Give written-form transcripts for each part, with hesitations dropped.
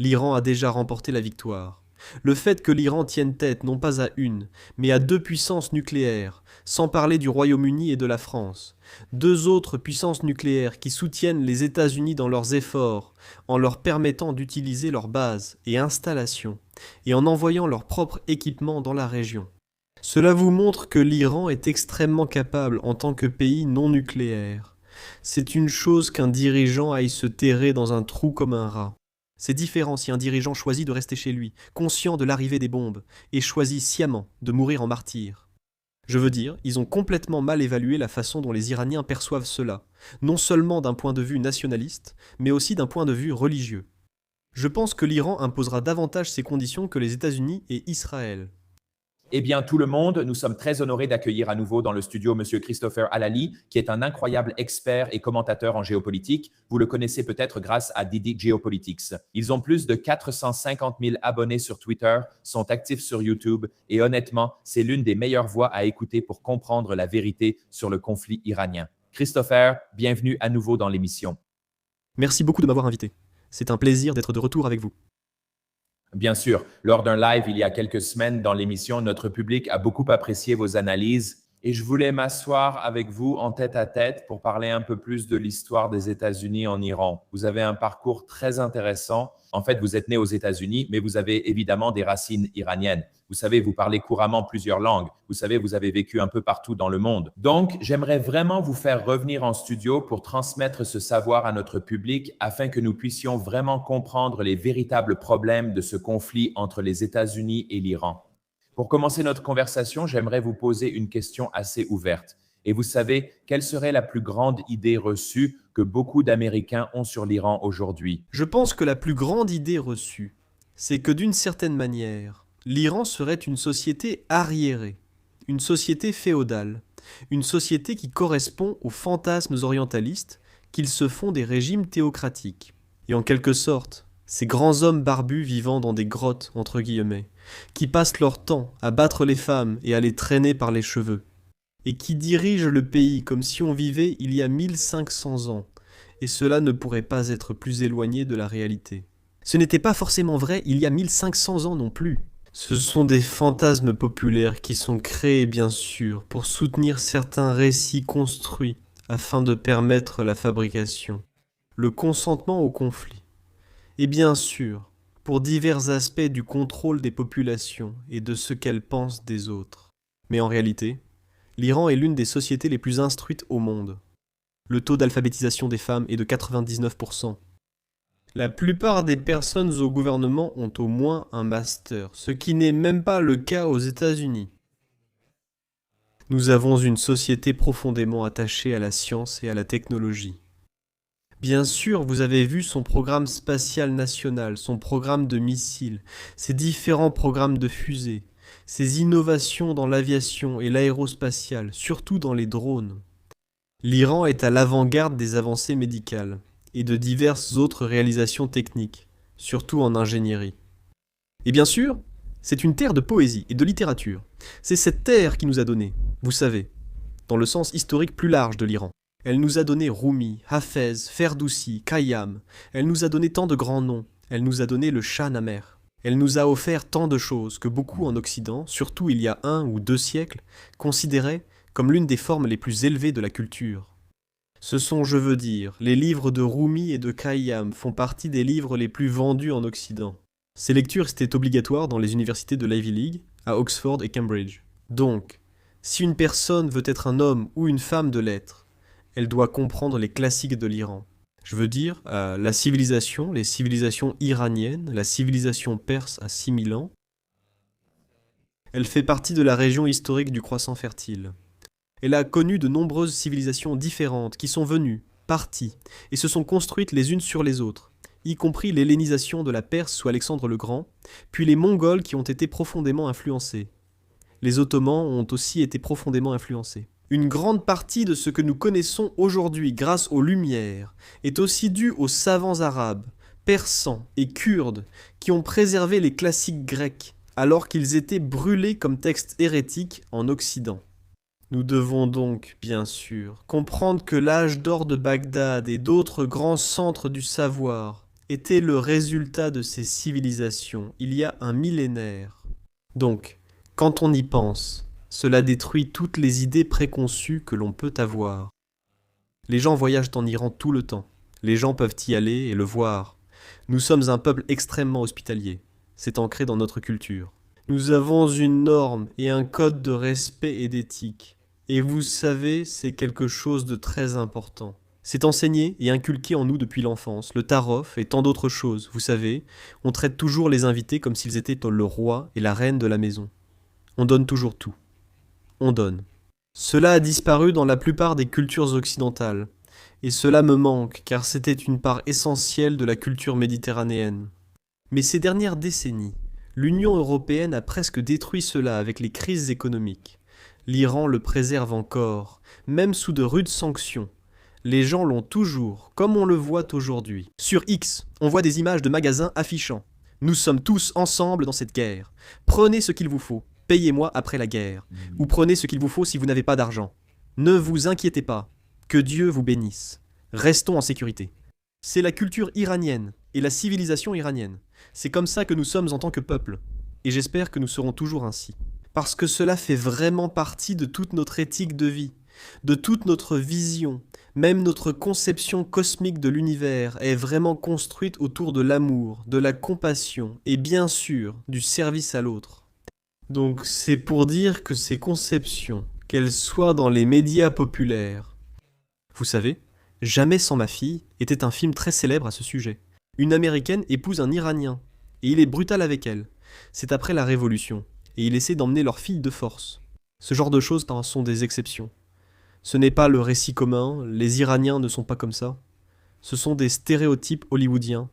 L'Iran a déjà remporté la victoire. Le fait que l'Iran tienne tête non pas à une, mais à deux puissances nucléaires, sans parler du Royaume-Uni et de la France, deux autres puissances nucléaires qui soutiennent les États-Unis dans leurs efforts, en leur permettant d'utiliser leurs bases et installations, et en envoyant leur propre équipement dans la région. Cela vous montre que l'Iran est extrêmement capable en tant que pays non nucléaire. C'est une chose qu'un dirigeant aille se terrer dans un trou comme un rat. C'est différent si un dirigeant choisit de rester chez lui, conscient de l'arrivée des bombes, et choisit sciemment de mourir en martyr. Je veux dire, ils ont complètement mal évalué la façon dont les Iraniens perçoivent cela, non seulement d'un point de vue nationaliste, mais aussi d'un point de vue religieux. Je pense que l'Iran imposera davantage ses conditions que les États-Unis et Israël. Eh bien, tout le monde, nous sommes très honorés d'accueillir à nouveau dans le studio Monsieur Christopher Alali, qui est un incroyable expert et commentateur en géopolitique. Vous le connaissez peut-être grâce à Didi Geopolitics. Ils ont plus de 450 000 abonnés sur Twitter, sont actifs sur YouTube et honnêtement, c'est l'une des meilleures voix à écouter pour comprendre la vérité sur le conflit iranien. Christopher, bienvenue à nouveau dans l'émission. Merci beaucoup de m'avoir invité. C'est un plaisir d'être de retour avec vous. Bien sûr, lors d'un live il y a quelques semaines dans l'émission, notre public a beaucoup apprécié vos analyses et je voulais m'asseoir avec vous en tête à tête pour parler un peu plus de l'histoire des États-Unis en Iran. Vous avez un parcours très intéressant. En fait, vous êtes né aux États-Unis, mais vous avez évidemment des racines iraniennes. Vous savez, vous parlez couramment plusieurs langues. Vous savez, vous avez vécu un peu partout dans le monde. Donc, j'aimerais vraiment vous faire revenir en studio pour transmettre ce savoir à notre public afin que nous puissions vraiment comprendre les véritables problèmes de ce conflit entre les États-Unis et l'Iran. Pour commencer notre conversation, j'aimerais vous poser une question assez ouverte. Et vous savez, quelle serait la plus grande idée reçue que beaucoup d'Américains ont sur l'Iran aujourd'hui? Je pense que la plus grande idée reçue, c'est que d'une certaine manière, l'Iran serait une société arriérée, une société féodale, une société qui correspond aux fantasmes orientalistes qu'ils se font des régimes théocratiques. Et en quelque sorte, ces grands hommes barbus vivant dans des grottes, entre guillemets, qui passent leur temps à battre les femmes et à les traîner par les cheveux, et qui dirigent le pays comme si on vivait il y a 1500 ans, et cela ne pourrait pas être plus éloigné de la réalité. Ce n'était pas forcément vrai il y a 1500 ans non plus. Ce sont des fantasmes populaires qui sont créés bien sûr pour soutenir certains récits construits afin de permettre la fabrication, le consentement au conflit, et bien sûr pour divers aspects du contrôle des populations et de ce qu'elles pensent des autres. Mais en réalité, l'Iran est l'une des sociétés les plus instruites au monde. Le taux d'alphabétisation des femmes est de 99%. La plupart des personnes au gouvernement ont au moins un master, ce qui n'est même pas le cas aux États-Unis. Nous avons une société profondément attachée à la science et à la technologie. Bien sûr, vous avez vu son programme spatial national, son programme de missiles, ses différents programmes de fusées, ses innovations dans l'aviation et l'aérospatiale, surtout dans les drones. L'Iran est à l'avant-garde des avancées médicales et de diverses autres réalisations techniques, surtout en ingénierie. Et bien sûr, c'est une terre de poésie et de littérature. C'est cette terre qui nous a donné, vous savez, dans le sens historique plus large de l'Iran. Elle nous a donné Rumi, Hafez, Ferdoussi, Khayyam. Elle nous a donné tant de grands noms. Elle nous a donné le Shah Nameh. Elle nous a offert tant de choses que beaucoup en Occident, surtout il y a 1 ou 2 siècles, considéraient comme l'une des formes les plus élevées de la culture. Ce sont, je veux dire, les livres de Rumi et de Khayyam font partie des livres les plus vendus en Occident. Ces lectures étaient obligatoires dans les universités de l'Ivy League, à Oxford et Cambridge. Donc, si une personne veut être un homme ou une femme de lettres, elle doit comprendre les classiques de l'Iran. Je veux dire, la civilisation, les civilisations iraniennes, la civilisation perse à 6000 ans. Elle fait partie de la région historique du croissant fertile. Elle a connu de nombreuses civilisations différentes qui sont venues, parties, et se sont construites les unes sur les autres, y compris l'hellénisation de la Perse sous Alexandre le Grand, puis les Mongols qui ont été profondément influencés. Les Ottomans ont aussi été profondément influencés. Une grande partie de ce que nous connaissons aujourd'hui grâce aux Lumières est aussi due aux savants arabes, persans et kurdes qui ont préservé les classiques grecs alors qu'ils étaient brûlés comme textes hérétiques en Occident. Nous devons donc, bien sûr, comprendre que l'âge d'or de Bagdad et d'autres grands centres du savoir était le résultat de ces civilisations il y a un millénaire. Donc, quand on y pense, cela détruit toutes les idées préconçues que l'on peut avoir. Les gens voyagent en Iran tout le temps. Les gens peuvent y aller et le voir. Nous sommes un peuple extrêmement hospitalier. C'est ancré dans notre culture. Nous avons une norme et un code de respect et d'éthique. Et vous savez, c'est quelque chose de très important. C'est enseigné et inculqué en nous depuis l'enfance, le tarof et tant d'autres choses. Vous savez, on traite toujours les invités comme s'ils étaient le roi et la reine de la maison. On donne toujours tout. On donne. Cela a disparu dans la plupart des cultures occidentales. Et cela me manque, car c'était une part essentielle de la culture méditerranéenne. Mais ces dernières décennies, l'Union européenne a presque détruit cela avec les crises économiques. L'Iran le préserve encore, même sous de rudes sanctions. Les gens l'ont toujours, comme on le voit aujourd'hui. Sur X, on voit des images de magasins affichant « Nous sommes tous ensemble dans cette guerre. Prenez ce qu'il vous faut, payez-moi après la guerre. Ou prenez ce qu'il vous faut si vous n'avez pas d'argent. Ne vous inquiétez pas, que Dieu vous bénisse. Restons en sécurité. » C'est la culture iranienne et la civilisation iranienne. C'est comme ça que nous sommes en tant que peuple. Et j'espère que nous serons toujours ainsi. Parce que cela fait vraiment partie de toute notre éthique de vie, de toute notre vision. Même notre conception cosmique de l'univers est vraiment construite autour de l'amour, de la compassion et bien sûr du service à l'autre. Donc c'est pour dire que ces conceptions, qu'elles soient dans les médias populaires, vous savez, Jamais sans ma fille était un film très célèbre à ce sujet. Une Américaine épouse un Iranien, et il est brutal avec elle. C'est après la Révolution, et il essaie d'emmener leur fille de force. Ce genre de choses sont des exceptions. Ce n'est pas le récit commun, les Iraniens ne sont pas comme ça. Ce sont des stéréotypes hollywoodiens.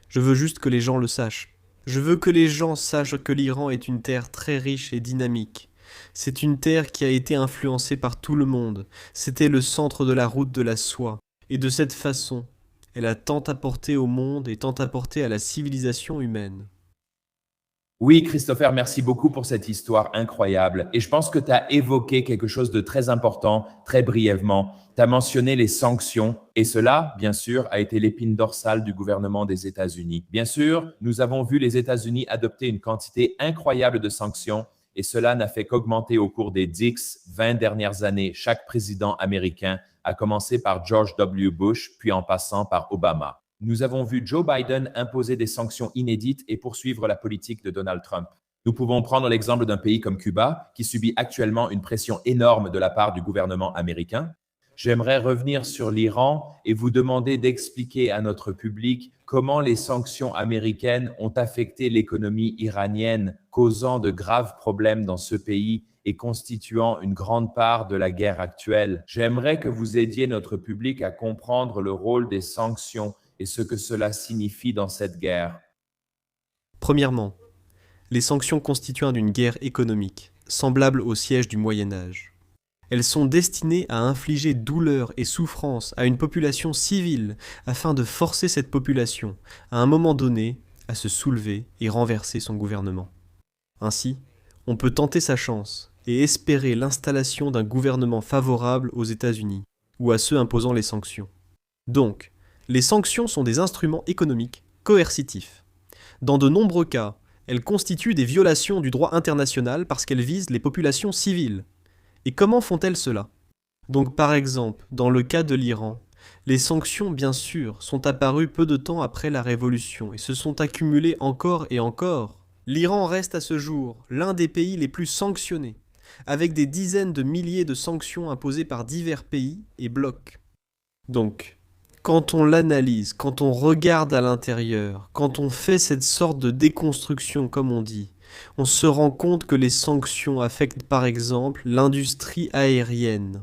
Je veux juste que les gens le sachent. Je veux que les gens sachent que l'Iran est une terre très riche et dynamique. C'est une terre qui a été influencée par tout le monde. C'était le centre de la route de la soie. Et de cette façon, elle a tant apporté au monde et tant apporté à la civilisation humaine. Oui, Christopher, merci beaucoup pour cette histoire incroyable. Et je pense que tu as évoqué quelque chose de très important, très brièvement. Tu as mentionné les sanctions. Et cela, bien sûr, a été l'épine dorsale du gouvernement des États-Unis. Bien sûr, nous avons vu les États-Unis adopter une quantité incroyable de sanctions. Et cela n'a fait qu'augmenter au cours des 20 dernières années. Chaque président américain, à commencer par George W. Bush, puis en passant par Obama. Nous avons vu Joe Biden imposer des sanctions inédites et poursuivre la politique de Donald Trump. Nous pouvons prendre l'exemple d'un pays comme Cuba, qui subit actuellement une pression énorme de la part du gouvernement américain. J'aimerais revenir sur l'Iran et vous demander d'expliquer à notre public comment les sanctions américaines ont affecté l'économie iranienne, causant de graves problèmes dans ce pays et constituant une grande part de la guerre actuelle. J'aimerais que vous aidiez notre public à comprendre le rôle des sanctions et ce que cela signifie dans cette guerre. Premièrement, les sanctions constituant d'une guerre économique, semblable au siège du Moyen-Âge. Elles sont destinées à infliger douleur et souffrance à une population civile afin de forcer cette population, à un moment donné, à se soulever et renverser son gouvernement. Ainsi, on peut tenter sa chance et espérer l'installation d'un gouvernement favorable aux États-Unis ou à ceux imposant les sanctions. Donc, les sanctions sont des instruments économiques coercitifs. Dans de nombreux cas, elles constituent des violations du droit international parce qu'elles visent les populations civiles. Et comment font-elles cela? Donc par exemple, dans le cas de l'Iran, les sanctions bien sûr sont apparues peu de temps après la Révolution et se sont accumulées encore et encore. L'Iran reste à ce jour l'un des pays les plus sanctionnés, avec des dizaines de milliers de sanctions imposées par divers pays et blocs. Donc, quand on l'analyse, quand on regarde à l'intérieur, quand on fait cette sorte de déconstruction comme on dit, on se rend compte que les sanctions affectent par exemple l'industrie aérienne.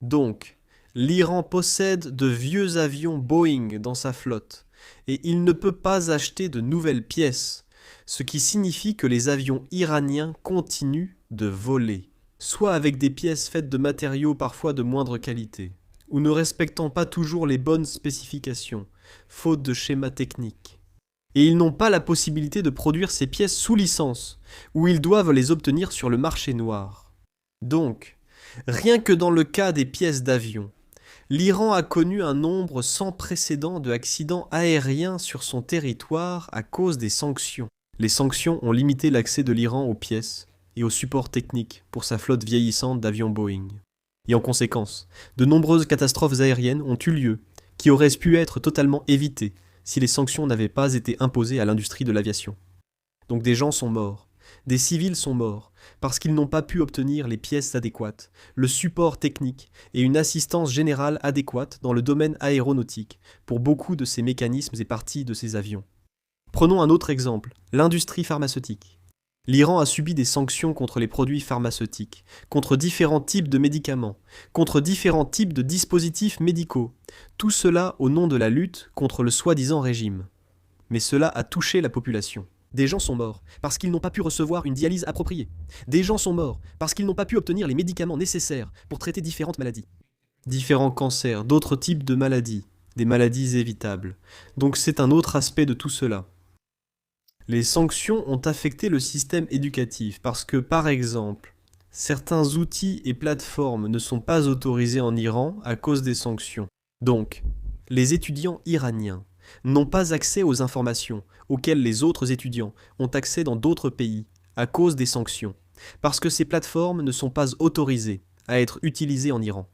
Donc, l'Iran possède de vieux avions Boeing dans sa flotte, et il ne peut pas acheter de nouvelles pièces, ce qui signifie que les avions iraniens continuent de voler, soit avec des pièces faites de matériaux parfois de moindre qualité, ou ne respectant pas toujours les bonnes spécifications, faute de schéma technique. Et ils n'ont pas la possibilité de produire ces pièces sous licence, ou ils doivent les obtenir sur le marché noir. Donc, rien que dans le cas des pièces d'avion, L'Iran a connu un nombre sans précédent de accidents aériens sur son territoire à cause des sanctions. Les sanctions ont limité l'accès de l'Iran aux pièces et aux supports techniques pour sa flotte vieillissante d'avions Boeing. Et en conséquence, de nombreuses catastrophes aériennes ont eu lieu, qui auraient pu être totalement évitées si les sanctions n'avaient pas été imposées à l'industrie de l'aviation. Donc des gens sont morts, des civils sont morts, parce qu'ils n'ont pas pu obtenir les pièces adéquates, le support technique et une assistance générale adéquate dans le domaine aéronautique pour beaucoup de ces mécanismes et parties de ces avions. Prenons un autre exemple, l'industrie pharmaceutique. L'Iran a subi des sanctions contre les produits pharmaceutiques, contre différents types de médicaments, contre différents types de dispositifs médicaux, tout cela au nom de la lutte contre le soi-disant régime. Mais cela a touché la population. Des gens sont morts parce qu'ils n'ont pas pu recevoir une dialyse appropriée. Des gens sont morts parce qu'ils n'ont pas pu obtenir les médicaments nécessaires pour traiter différentes maladies. Différents cancers, d'autres types de maladies, des maladies évitables. Donc c'est un autre aspect de tout cela. Les sanctions ont affecté le système éducatif parce que, par exemple, certains outils et plateformes ne sont pas autorisés en Iran à cause des sanctions. Donc, les étudiants iraniens n'ont pas accès aux informations auxquelles les autres étudiants ont accès dans d'autres pays à cause des sanctions, parce que ces plateformes ne sont pas autorisées à être utilisées en Iran.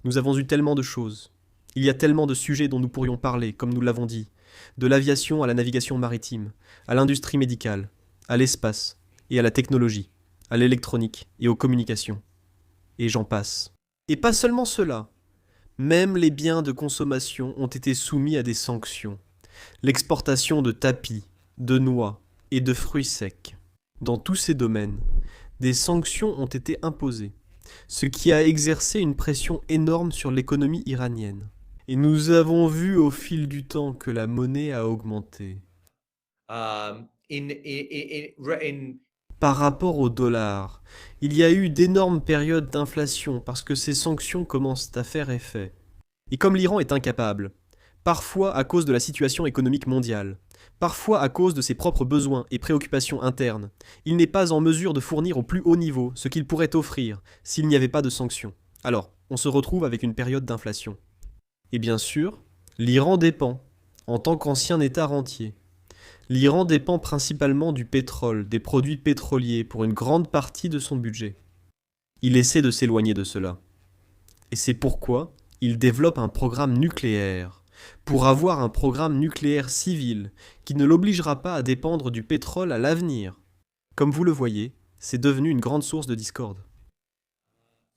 Nous avons eu tellement de choses. Il y a tellement de sujets dont nous pourrions parler, comme nous l'avons dit, de l'aviation à la navigation maritime, à l'industrie médicale, à l'espace et à la technologie, à l'électronique et aux communications. Et j'en passe. Et pas seulement cela. Même les biens de consommation ont été soumis à des sanctions. L'exportation de tapis, de noix et de fruits secs. Dans tous ces domaines, des sanctions ont été imposées, ce qui a exercé une pression énorme sur l'économie iranienne. Et nous avons vu au fil du temps que la monnaie a augmenté. Par rapport au dollar, il y a eu d'énormes périodes d'inflation parce que ces sanctions commencent à faire effet. Et comme l'Iran est incapable, parfois à cause de la situation économique mondiale, parfois à cause de ses propres besoins et préoccupations internes, il n'est pas en mesure de fournir au plus haut niveau ce qu'il pourrait offrir s'il n'y avait pas de sanctions. Alors, on se retrouve avec une période d'inflation. Et bien sûr, l'Iran dépend, en tant qu'ancien État rentier. L'Iran dépend principalement du pétrole, des produits pétroliers pour une grande partie de son budget. Il essaie de s'éloigner de cela. Et c'est pourquoi il développe un programme nucléaire, pour avoir un programme nucléaire civil qui ne l'obligera pas à dépendre du pétrole à l'avenir. Comme vous le voyez, c'est devenu une grande source de discorde.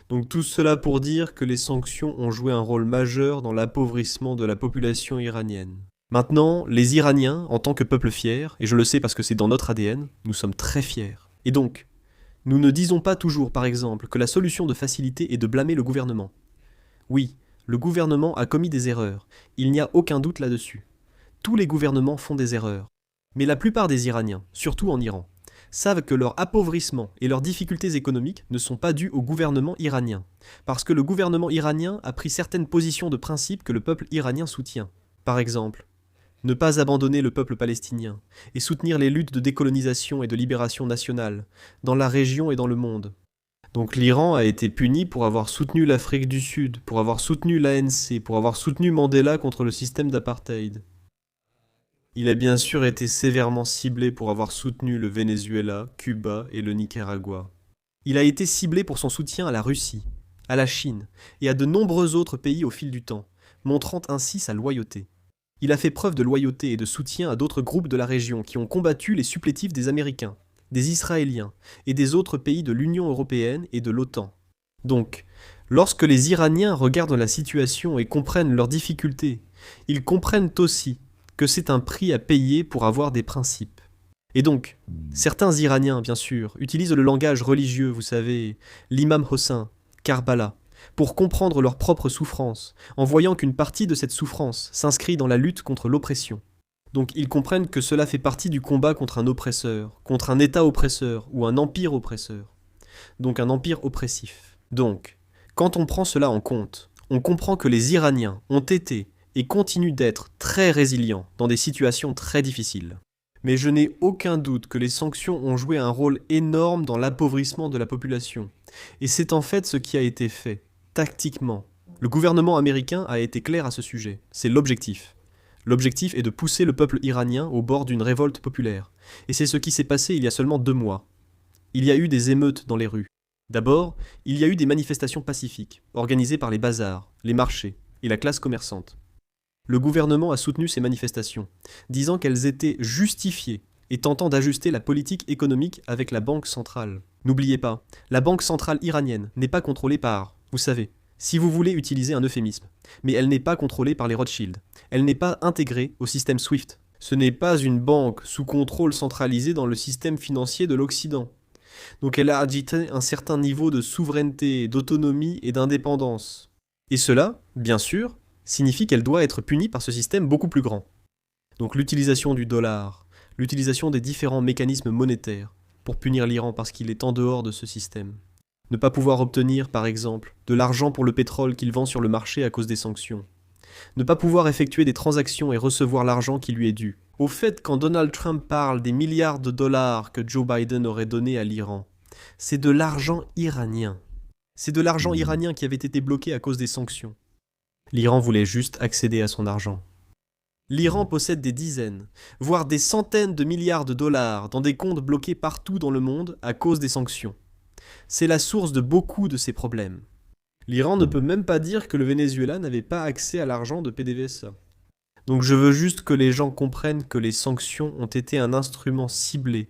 Donc tout cela pour dire que les sanctions ont joué un rôle majeur dans l'appauvrissement de la population iranienne. Maintenant, les Iraniens, en tant que peuple fier, et je le sais parce que c'est dans notre ADN, nous sommes très fiers. Et donc, nous ne disons pas toujours, par exemple, que la solution de facilité est de blâmer le gouvernement. Oui, le gouvernement a commis des erreurs, il n'y a aucun doute là-dessus. Tous les gouvernements font des erreurs. Mais la plupart des Iraniens, surtout en Iran, savent que leur appauvrissement et leurs difficultés économiques ne sont pas dus au gouvernement iranien, parce que le gouvernement iranien a pris certaines positions de principe que le peuple iranien soutient. Par exemple, ne pas abandonner le peuple palestinien et soutenir les luttes de décolonisation et de libération nationale dans la région et dans le monde. Donc l'Iran a été puni pour avoir soutenu l'Afrique du Sud, pour avoir soutenu l'ANC, pour avoir soutenu Mandela contre le système d'apartheid. Il a bien sûr été sévèrement ciblé pour avoir soutenu le Venezuela, Cuba et le Nicaragua. Il a été ciblé pour son soutien à la Russie, à la Chine et à de nombreux autres pays au fil du temps, montrant ainsi sa loyauté. Il a fait preuve de loyauté et de soutien à d'autres groupes de la région qui ont combattu les supplétifs des Américains, des Israéliens et des autres pays de l'Union européenne et de l'OTAN. Donc, lorsque les Iraniens regardent la situation et comprennent leurs difficultés, ils comprennent aussi que c'est un prix à payer pour avoir des principes. Et donc, certains Iraniens, bien sûr, utilisent le langage religieux, vous savez, l'imam Hossein, Karbala, pour comprendre leur propre souffrance, en voyant qu'une partie de cette souffrance s'inscrit dans la lutte contre l'oppression. Donc ils comprennent que cela fait partie du combat contre un oppresseur, contre un État oppresseur ou un empire oppresseur. Donc un empire oppressif. Donc, quand on prend cela en compte, on comprend que les Iraniens ont été et continuent d'être très résilients dans des situations très difficiles. Mais je n'ai aucun doute que les sanctions ont joué un rôle énorme dans l'appauvrissement de la population. Et c'est en fait ce qui a été fait, tactiquement, Le gouvernement américain a été clair à ce sujet. C'est l'objectif. L'objectif est de pousser le peuple iranien au bord d'une révolte populaire. Et c'est ce qui s'est passé il y a seulement 2 mois. Il y a eu des émeutes dans les rues. D'abord, il y a eu des manifestations pacifiques, organisées par les bazars, les marchés et la classe commerçante. Le gouvernement a soutenu ces manifestations, disant qu'elles étaient justifiées et tentant d'ajuster la politique économique avec la banque centrale. N'oubliez pas, la banque centrale iranienne n'est pas contrôlée par, vous savez, si vous voulez utiliser un euphémisme, mais elle n'est pas contrôlée par les Rothschild. Elle n'est pas intégrée au système SWIFT. Ce n'est pas une banque sous contrôle centralisé dans le système financier de l'Occident. Donc elle a agité un certain niveau de souveraineté, d'autonomie et d'indépendance. Et cela, bien sûr, signifie qu'elle doit être punie par ce système beaucoup plus grand. Donc l'utilisation du dollar, l'utilisation des différents mécanismes monétaires pour punir l'Iran parce qu'il est en dehors de ce système. Ne pas pouvoir obtenir, par exemple, de l'argent pour le pétrole qu'il vend sur le marché à cause des sanctions. Ne pas pouvoir effectuer des transactions et recevoir l'argent qui lui est dû. Au fait, quand Donald Trump parle des milliards de dollars que Joe Biden aurait donnés à l'Iran, c'est de l'argent iranien. C'est de l'argent iranien qui avait été bloqué à cause des sanctions. L'Iran voulait juste accéder à son argent. L'Iran possède des dizaines, voire des centaines de milliards de dollars dans des comptes bloqués partout dans le monde à cause des sanctions. C'est la source de beaucoup de ces problèmes. L'Iran ne peut même pas dire que le Venezuela n'avait pas accès à l'argent de PDVSA. Donc je veux juste que les gens comprennent que les sanctions ont été un instrument ciblé,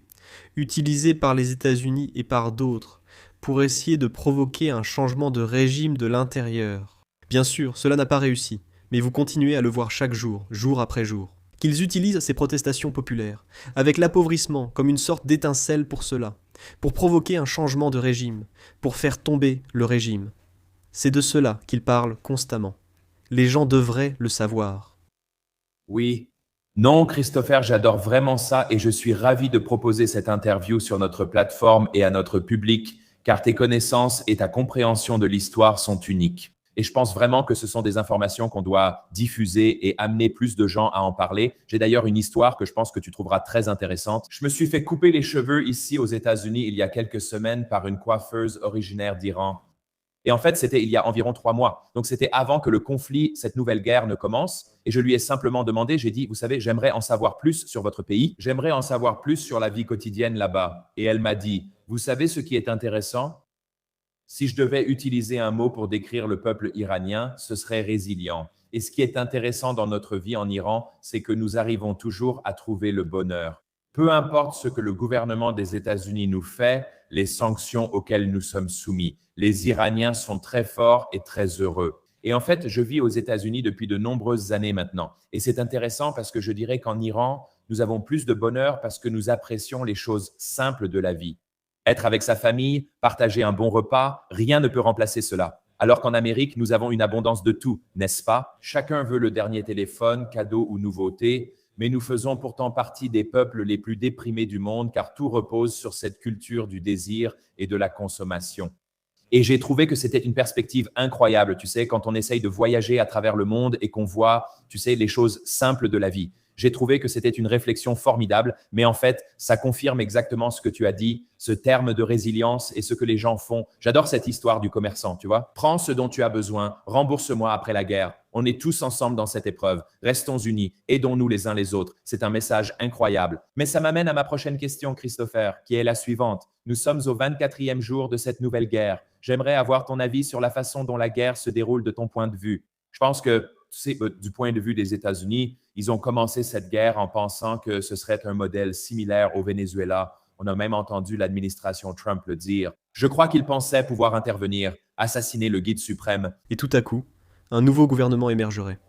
utilisé par les États-Unis et par d'autres, pour essayer de provoquer un changement de régime de l'intérieur. Bien sûr, cela n'a pas réussi, mais vous continuez à le voir chaque jour, jour après jour. Qu'ils utilisent ces protestations populaires, avec l'appauvrissement comme une sorte d'étincelle pour cela, pour provoquer un changement de régime, pour faire tomber le régime. C'est de cela qu'ils parlent constamment. Les gens devraient le savoir. Oui. Non, Christopher, j'adore vraiment ça et je suis ravi de proposer cette interview sur notre plateforme et à notre public, car tes connaissances et ta compréhension de l'histoire sont uniques. Et je pense vraiment que ce sont des informations qu'on doit diffuser et amener plus de gens à en parler. J'ai d'ailleurs une histoire que je pense que tu trouveras très intéressante. Je me suis fait couper les cheveux ici aux États-Unis il y a quelques semaines par une coiffeuse originaire d'Iran. Et en fait, c'était il y a environ 3 mois. Donc, c'était avant que le conflit, cette nouvelle guerre ne commence. Et je lui ai simplement demandé, j'ai dit, vous savez, j'aimerais en savoir plus sur votre pays. J'aimerais en savoir plus sur la vie quotidienne là-bas. Et elle m'a dit, vous savez ce qui est intéressant? Si je devais utiliser un mot pour décrire le peuple iranien, ce serait résilient. Et ce qui est intéressant dans notre vie en Iran, c'est que nous arrivons toujours à trouver le bonheur. Peu importe ce que le gouvernement des États-Unis nous fait, les sanctions auxquelles nous sommes soumis, les Iraniens sont très forts et très heureux. Et en fait, je vis aux États-Unis depuis de nombreuses années maintenant. Et c'est intéressant parce que je dirais qu'en Iran, nous avons plus de bonheur parce que nous apprécions les choses simples de la vie. Être avec sa famille, partager un bon repas, rien ne peut remplacer cela. Alors qu'en Amérique, nous avons une abondance de tout, n'est-ce pas? Chacun veut le dernier téléphone, cadeau ou nouveauté, mais nous faisons pourtant partie des peuples les plus déprimés du monde car tout repose sur cette culture du désir et de la consommation. Et j'ai trouvé que c'était une perspective incroyable, tu sais, quand on essaye de voyager à travers le monde et qu'on voit, tu sais, les choses simples de la vie. J'ai trouvé que c'était une réflexion formidable, mais en fait, ça confirme exactement ce que tu as dit, ce terme de résilience et ce que les gens font. J'adore cette histoire du commerçant, tu vois. Prends ce dont tu as besoin, rembourse-moi après la guerre. On est tous ensemble dans cette épreuve. Restons unis, aidons-nous les uns les autres. C'est un message incroyable. Mais ça m'amène à ma prochaine question, Christopher, qui est la suivante. Nous sommes au 24e jour de cette nouvelle guerre. J'aimerais avoir ton avis sur la façon dont la guerre se déroule de ton point de vue. Je pense que, tu sais, du point de vue des États-Unis, ils ont commencé cette guerre en pensant que ce serait un modèle similaire au Venezuela. On a même entendu l'administration Trump le dire. Je crois qu'ils pensaient pouvoir intervenir, assassiner le guide suprême. Et tout à coup, un nouveau gouvernement émergerait.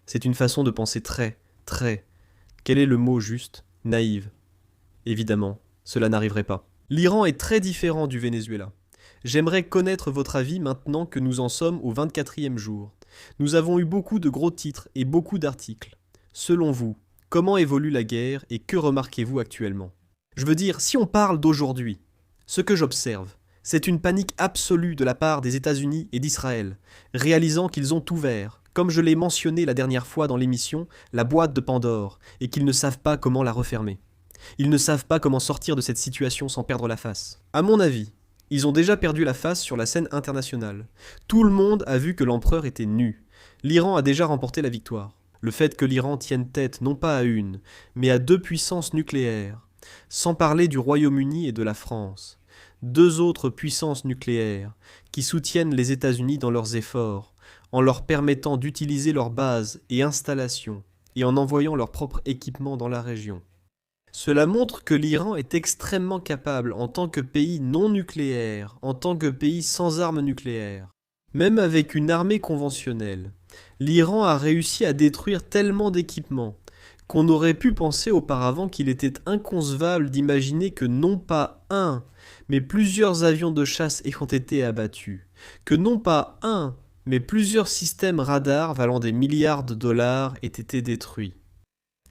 C'est une façon de penser quel est le mot juste? Naïve. Évidemment, cela n'arriverait pas. L'Iran est très différent du Venezuela. J'aimerais connaître votre avis maintenant que nous en sommes au 24e jour. Nous avons eu beaucoup de gros titres et beaucoup d'articles. Selon vous, comment évolue la guerre et que remarquez-vous actuellement? Je veux dire, si on parle d'aujourd'hui, ce que j'observe, c'est une panique absolue de la part des États-Unis et d'Israël, réalisant qu'ils ont ouvert, comme je l'ai mentionné la dernière fois dans l'émission, la boîte de Pandore, et qu'ils ne savent pas comment la refermer. Ils ne savent pas comment sortir de cette situation sans perdre la face. À mon avis, Ils ont déjà perdu la face sur la scène internationale. Tout le monde a vu que l'empereur était nu. L'Iran a déjà remporté la victoire. Le fait que l'Iran tienne tête non pas à une, mais à deux puissances nucléaires, sans parler du Royaume-Uni et de la France, deux autres puissances nucléaires qui soutiennent les États-Unis dans leurs efforts, en leur permettant d'utiliser leurs bases et installations et en envoyant leur propre équipement dans la région. Cela montre que l'Iran est extrêmement capable en tant que pays non nucléaire, en tant que pays sans armes nucléaires. Même avec une armée conventionnelle, l'Iran a réussi à détruire tellement d'équipements qu'on aurait pu penser auparavant qu'il était inconcevable d'imaginer que non pas un, mais plusieurs avions de chasse ayant été abattus, que non pas un, mais plusieurs systèmes radars valant des milliards de dollars aient été détruits,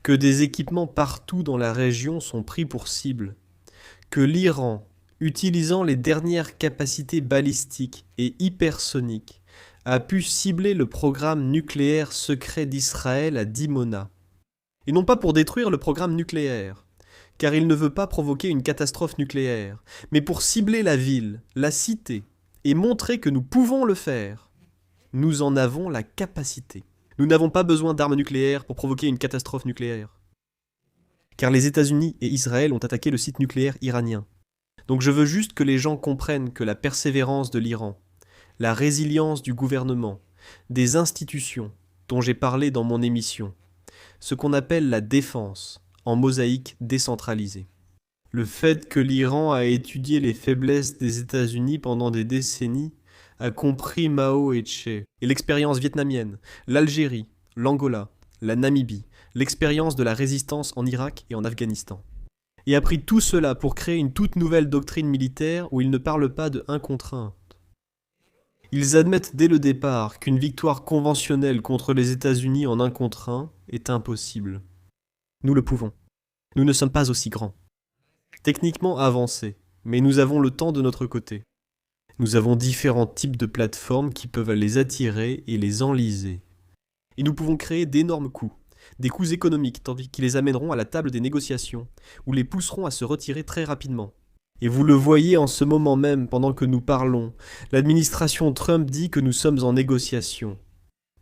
que des équipements partout dans la région sont pris pour cible, que l'Iran, utilisant les dernières capacités balistiques et hypersoniques, a pu cibler le programme nucléaire secret d'Israël à Dimona. Et non pas pour détruire le programme nucléaire, car il ne veut pas provoquer une catastrophe nucléaire, mais pour cibler la ville, la cité, et montrer que nous pouvons le faire. Nous en avons la capacité. Nous n'avons pas besoin d'armes nucléaires pour provoquer une catastrophe nucléaire. Car les États-Unis et Israël ont attaqué le site nucléaire iranien. Donc je veux juste que les gens comprennent que la persévérance de l'Iran, la résilience du gouvernement, des institutions dont j'ai parlé dans mon émission, ce qu'on appelle la défense, en mosaïque décentralisée. Le fait que l'Iran a étudié les faiblesses des États-Unis pendant des décennies, a compris Mao et Che, et l'expérience vietnamienne, l'Algérie, l'Angola, la Namibie, l'expérience de la résistance en Irak et en Afghanistan. Et a pris tout cela pour créer une toute nouvelle doctrine militaire où ils ne parlent pas de 1 contre 1. Ils admettent dès le départ qu'une victoire conventionnelle contre les États-Unis en 1 contre 1 est impossible. Nous le pouvons. Nous ne sommes pas aussi grands. Techniquement avancés, mais nous avons le temps de notre côté. Nous avons différents types de plateformes qui peuvent les attirer et les enliser. Et nous pouvons créer d'énormes coûts, des coûts économiques qui les amèneront à la table des négociations, ou les pousseront à se retirer très rapidement. Et vous le voyez en ce moment même, pendant que nous parlons, l'administration Trump dit que nous sommes en négociation.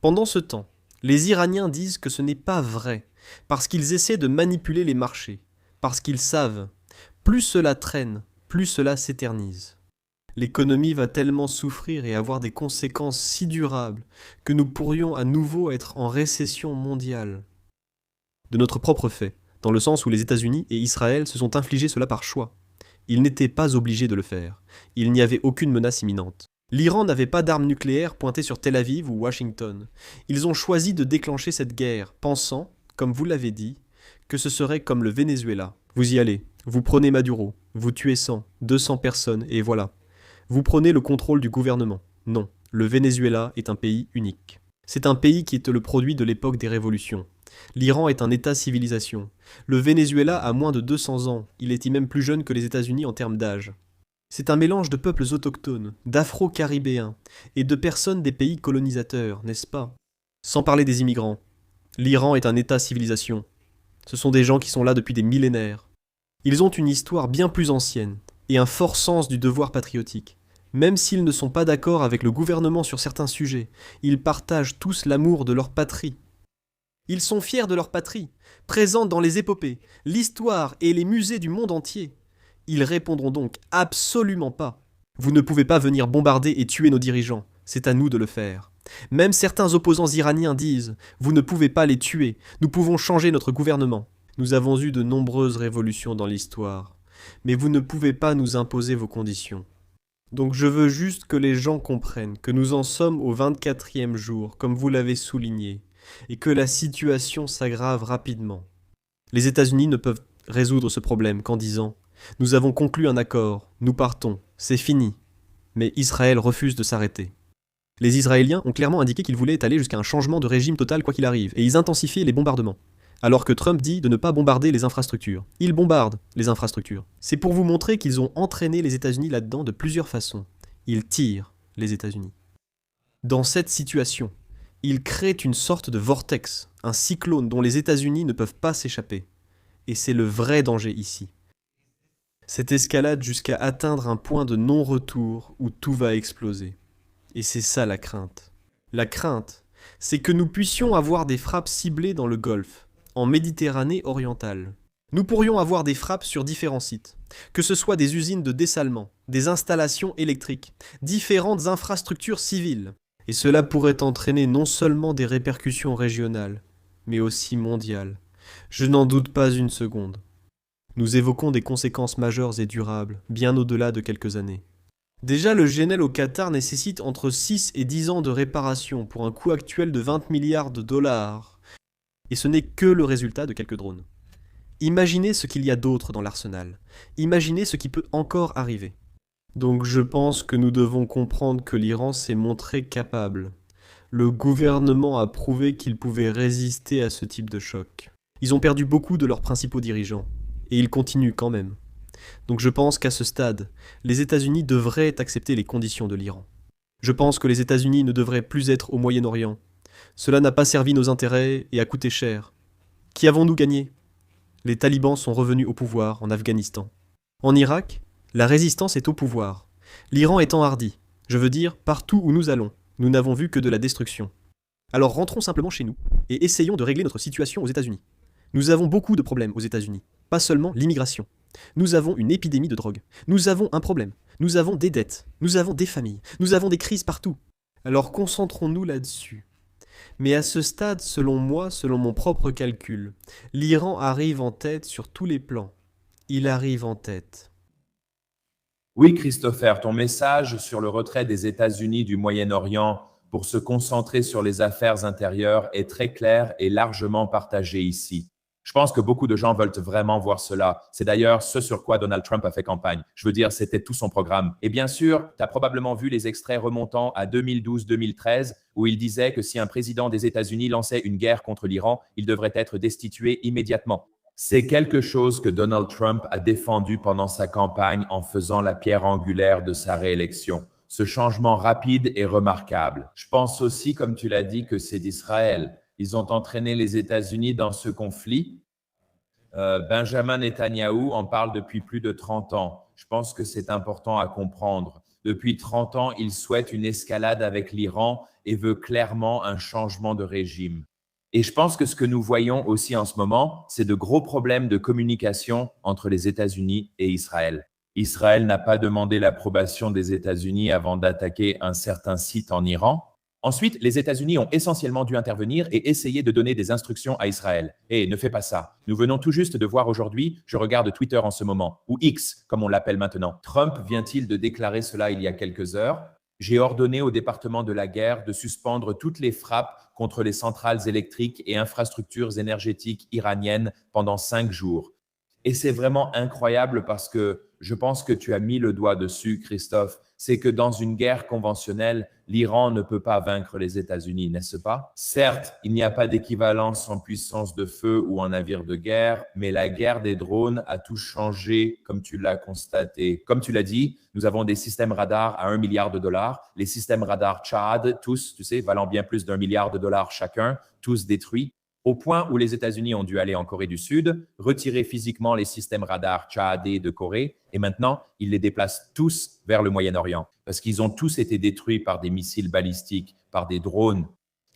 Pendant ce temps, les Iraniens disent que ce n'est pas vrai, parce qu'ils essaient de manipuler les marchés, parce qu'ils savent, plus cela traîne, plus cela s'éternise. L'économie va tellement souffrir et avoir des conséquences si durables que nous pourrions à nouveau être en récession mondiale. De notre propre fait, dans le sens où les États-Unis et Israël se sont infligés cela par choix. Ils n'étaient pas obligés de le faire. Il n'y avait aucune menace imminente. L'Iran n'avait pas d'armes nucléaires pointées sur Tel Aviv ou Washington. Ils ont choisi de déclencher cette guerre, pensant, comme vous l'avez dit, que ce serait comme le Venezuela. Vous y allez, vous prenez Maduro, vous tuez 100, 200 personnes, et voilà. Vous prenez le contrôle du gouvernement. Non, le Venezuela est un pays unique. C'est un pays qui est le produit de l'époque des révolutions. L'Iran est un État-civilisation. Le Venezuela a moins de 200 ans, il est même plus jeune que les États-Unis en termes d'âge. C'est un mélange de peuples autochtones, d'Afro-Caribéens et de personnes des pays colonisateurs, n'est-ce pas? Sans parler des immigrants. L'Iran est un État-civilisation. Ce sont des gens qui sont là depuis des millénaires. Ils ont une histoire bien plus ancienne et un fort sens du devoir patriotique. Même s'ils ne sont pas d'accord avec le gouvernement sur certains sujets, ils partagent tous l'amour de leur patrie. Ils sont fiers de leur patrie, présente dans les épopées, l'histoire et les musées du monde entier. Ils répondront donc absolument pas. Vous ne pouvez pas venir bombarder et tuer nos dirigeants, c'est à nous de le faire. Même certains opposants iraniens disent « Vous ne pouvez pas les tuer, nous pouvons changer notre gouvernement ». Nous avons eu de nombreuses révolutions dans l'histoire, mais vous ne pouvez pas nous imposer vos conditions. Donc je veux juste que les gens comprennent que nous en sommes au 24e jour, comme vous l'avez souligné, et que la situation s'aggrave rapidement. Les États-Unis ne peuvent résoudre ce problème qu'en disant « Nous avons conclu un accord, nous partons, c'est fini ». Mais Israël refuse de s'arrêter. Les Israéliens ont clairement indiqué qu'ils voulaient aller jusqu'à un changement de régime total quoi qu'il arrive, et ils intensifiaient les bombardements. Alors que Trump dit de ne pas bombarder les infrastructures. Ils bombardent les infrastructures. C'est pour vous montrer qu'ils ont entraîné les États-Unis là-dedans de plusieurs façons. Ils tirent les États-Unis. Dans cette situation, ils créent une sorte de vortex, un cyclone dont les États-Unis ne peuvent pas s'échapper. Et c'est le vrai danger ici. Cette escalade jusqu'à atteindre un point de non-retour où tout va exploser. Et c'est ça la crainte. La crainte, c'est que nous puissions avoir des frappes ciblées dans le Golfe, en Méditerranée orientale. Nous pourrions avoir des frappes sur différents sites, que ce soit des usines de dessalement, des installations électriques, différentes infrastructures civiles. Et cela pourrait entraîner non seulement des répercussions régionales, mais aussi mondiales. Je n'en doute pas une seconde. Nous évoquons des conséquences majeures et durables, bien au-delà de quelques années. Déjà, le GNL au Qatar nécessite entre 6 et 10 ans de réparation pour un coût actuel de 20 milliards de dollars. Et ce n'est que le résultat de quelques drones. Imaginez ce qu'il y a d'autre dans l'arsenal. Imaginez ce qui peut encore arriver. Donc je pense que nous devons comprendre que l'Iran s'est montré capable. Le gouvernement a prouvé qu'il pouvait résister à ce type de choc. Ils ont perdu beaucoup de leurs principaux dirigeants. Et ils continuent quand même. Donc je pense qu'à ce stade, les États-Unis devraient accepter les conditions de l'Iran. Je pense que les États-Unis ne devraient plus être au Moyen-Orient. Cela n'a pas servi nos intérêts et a coûté cher. Qui avons-nous gagné ? Les talibans sont revenus au pouvoir en Afghanistan. En Irak, la résistance est au pouvoir. L'Iran est enhardi. Je veux dire, partout où nous allons, nous n'avons vu que de la destruction. Alors rentrons simplement chez nous et essayons de régler notre situation aux États-Unis. Nous avons beaucoup de problèmes aux États-Unis, pas seulement l'immigration. Nous avons une épidémie de drogue. Nous avons un problème. Nous avons des dettes. Nous avons des familles. Nous avons des crises partout. Alors concentrons-nous là-dessus. Mais à ce stade, selon moi, selon mon propre calcul, l'Iran arrive en tête sur tous les plans. Il arrive en tête. Oui, Christopher, ton message sur le retrait des États-Unis du Moyen-Orient pour se concentrer sur les affaires intérieures est très clair et largement partagé ici. Je pense que beaucoup de gens veulent vraiment voir cela. C'est d'ailleurs ce sur quoi Donald Trump a fait campagne. Je veux dire, c'était tout son programme. Et bien sûr, tu as probablement vu les extraits remontant à 2012-2013 où il disait que si un président des États-Unis lançait une guerre contre l'Iran, il devrait être destitué immédiatement. C'est quelque chose que Donald Trump a défendu pendant sa campagne en faisant la pierre angulaire de sa réélection. Ce changement rapide est remarquable. Je pense aussi, comme tu l'as dit, que c'est d'Israël. Ils ont entraîné les États-Unis dans ce conflit. Benjamin Netanyahou en parle depuis plus de 30 ans. Je pense que c'est important à comprendre. Depuis 30 ans, il souhaite une escalade avec l'Iran et veut clairement un changement de régime. Et je pense que ce que nous voyons aussi en ce moment, c'est de gros problèmes de communication entre les États-Unis et Israël. Israël n'a pas demandé l'approbation des États-Unis avant d'attaquer un certain site en Iran. Ensuite, les États-Unis ont essentiellement dû intervenir et essayer de donner des instructions à Israël. Et ne fais pas ça. Nous venons tout juste de voir aujourd'hui, je regarde Twitter en ce moment, ou X, comme on l'appelle maintenant. Trump vient-il de déclarer cela il y a quelques heures? J'ai ordonné au département de la guerre de suspendre toutes les frappes contre les centrales électriques et infrastructures énergétiques iraniennes pendant 5 jours. Et c'est vraiment incroyable parce que je pense que tu as mis le doigt dessus, Christophe. C'est que dans une guerre conventionnelle, l'Iran ne peut pas vaincre les États-Unis, n'est-ce pas? Certes, il n'y a pas d'équivalence en puissance de feu ou en navire de guerre, mais la guerre des drones a tout changé, comme tu l'as constaté. Comme tu l'as dit, nous avons des systèmes radars à 1 milliard de dollars. Les systèmes radars Tchad, tous, tu sais, valant bien plus d'1 milliard de dollars chacun, tous détruits. Au point où les États-Unis ont dû aller en Corée du Sud, retirer physiquement les systèmes radars Tchadais de Corée, et maintenant, ils les déplacent tous vers le Moyen-Orient, parce qu'ils ont tous été détruits par des missiles balistiques, par des drones.